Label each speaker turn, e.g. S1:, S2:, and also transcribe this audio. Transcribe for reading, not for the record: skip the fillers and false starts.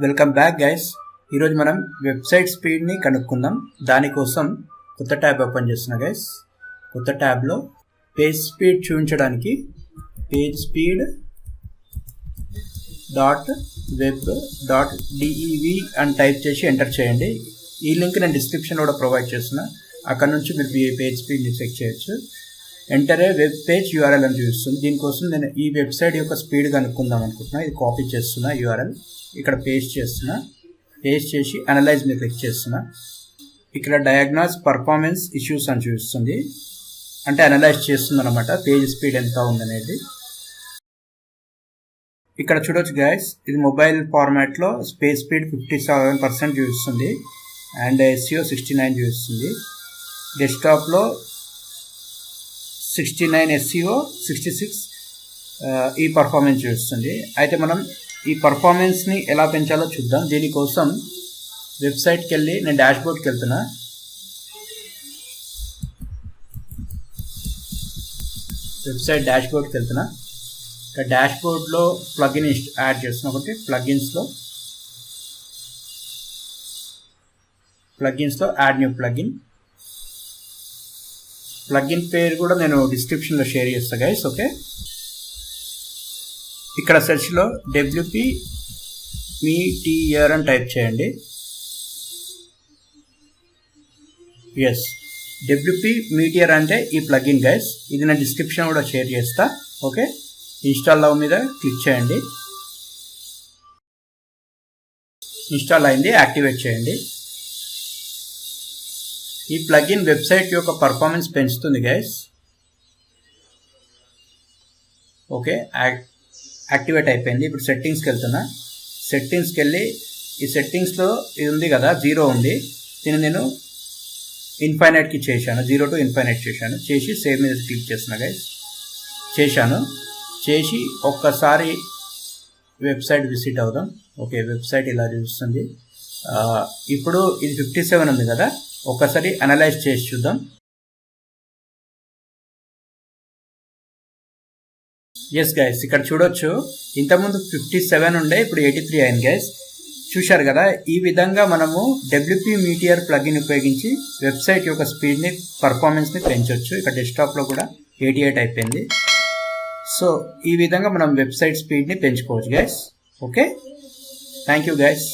S1: Welcome back guys. ఈరోజు మనం website స్పీడ్ని కనుక్కుందాం. దానికోసం కొత్త ట్యాబ్ ఓపెన్ చేస్తున్నా గైస్. కొత్త ట్యాబ్లో పేజ్ స్పీడ్ చూపించడానికి పేజ్ స్పీడ్ .web.dev అని టైప్ చేసి ఎంటర్ చేయండి. ఈ లింక్ నేను డిస్క్రిప్షన్లో కూడా ప్రొవైడ్ చేస్తున్నా. అక్కడ నుంచి మీరు పేజ్ స్పీడ్ని చెక్ చేయొచ్చు. Enter a web page URL అని చూపిస్తుంది. దీనికోసం నేను ఈ వెబ్సైట్ యొక్క స్పీడ్ కనుక్కుందాం అనుకుంటున్నా. ఇది కాపీ చేస్తున్నా, యూఆర్ఎల్ ఇక్కడ పేస్ట్ చేస్తున్నా. పేస్ట్ చేసి అనలైజ్ మీద క్లిక్ చేస్తున్నా. ఇక్కడ డయాగ్నాస్ పర్ఫార్మెన్స్ ఇష్యూస్ అని చూపిస్తుంది, అంటే అనలైజ్ చేస్తుంది అనమాట పేజ్ స్పీడ్ ఎంత ఉందనేది. ఇక్కడ చూడొచ్చు గైస్, ఇది మొబైల్ ఫార్మాట్లో పేజ్ స్పీడ్ 57% చూపిస్తుంది అండ్ SEO 69 చూపిస్తుంది. డెస్క్టాప్లో 69, SEO 66 ఈ పర్ఫార్మెన్స్ చూపిస్తుంది. అయితే మనం ఈ పర్ఫార్మెన్స్ని ఎలా పెంచాలో చూద్దాం. దీనికోసం వెబ్సైట్కి వెళ్ళి నేను డాష్బోర్డ్కి వెళ్తున్నా. వెబ్సైట్ డాష్బోర్డ్కి వెళ్తున్నా. ఇక్కడ డాష్బోర్డ్లో ప్లగిన్ యాడ్ చేస్తున్నా. ఒకటి ప్లగిన్స్లో యాడ్ న్యూ ప్లగిన్. ప్లగిన్ పేరు కూడా నేను డిస్క్రిప్షన్లో షేర్ చేస్తాను గైస్. ఓకే, ఇక్కడ సెర్చ్లో WP Meteor అని టైప్ చేయండి. ఎస్, WP Meteor అంటే ఈ ప్లగిన్ గైస్. ఇది నేను డిస్క్రిప్షన్ కూడా షేర్ చేస్తా. ఓకే, ఇన్స్టాల్ నౌ మీద క్లిక్ చేయండి. ఇన్స్టాల్ అయింది, యాక్టివేట్ చేయండి. ఈ ప్లగిన్ వెబ్సైట్ యొక్క పర్ఫార్మెన్స్ పెంచుతుంది గైస్. ఓకే, యాక్టివేట్ అయిపోయింది. ఇప్పుడు సెట్టింగ్స్కి వెళ్తున్నా. సెట్టింగ్స్కి వెళ్ళి ఈ సెట్టింగ్స్లో ఇది ఉంది కదా, 0 ఉంది. దీన్ని నేను ఇన్ఫైనైట్కి చేశాను, 0 to infinite చేశాను. చేసి సేవ్ మీద క్లిక్ చేస్తున్నా గైస్. చేశాను. చేసి ఒక్కసారి వెబ్సైట్ విజిట్ అవుదాం. ఓకే, వెబ్సైట్ ఇలా చూస్తుంది. ఇప్పుడు ఇది 57 ఉంది కదా, ఒక్కసారి అనలైజ్ చేసి చూద్దాం. ఎస్ గైస్, ఇక్కడ చూడొచ్చు ఇంతకుముందు 57 ఉండే, ఇప్పుడు 83 అయింది గైస్. చూశారు కదా, ఈ విధంగా మనము WP Meteor ప్లగిన్ ఉపయోగించి వెబ్సైట్ యొక్క స్పీడ్ని, పర్ఫార్మెన్స్ని పెంచవచ్చు. ఇక్కడ డెస్క్టాప్లో కూడా 88 అయిపోయింది. సో ఈ విధంగా మనం వెబ్సైట్ స్పీడ్ని పెంచుకోవచ్చు guys. Okay, thank you guys.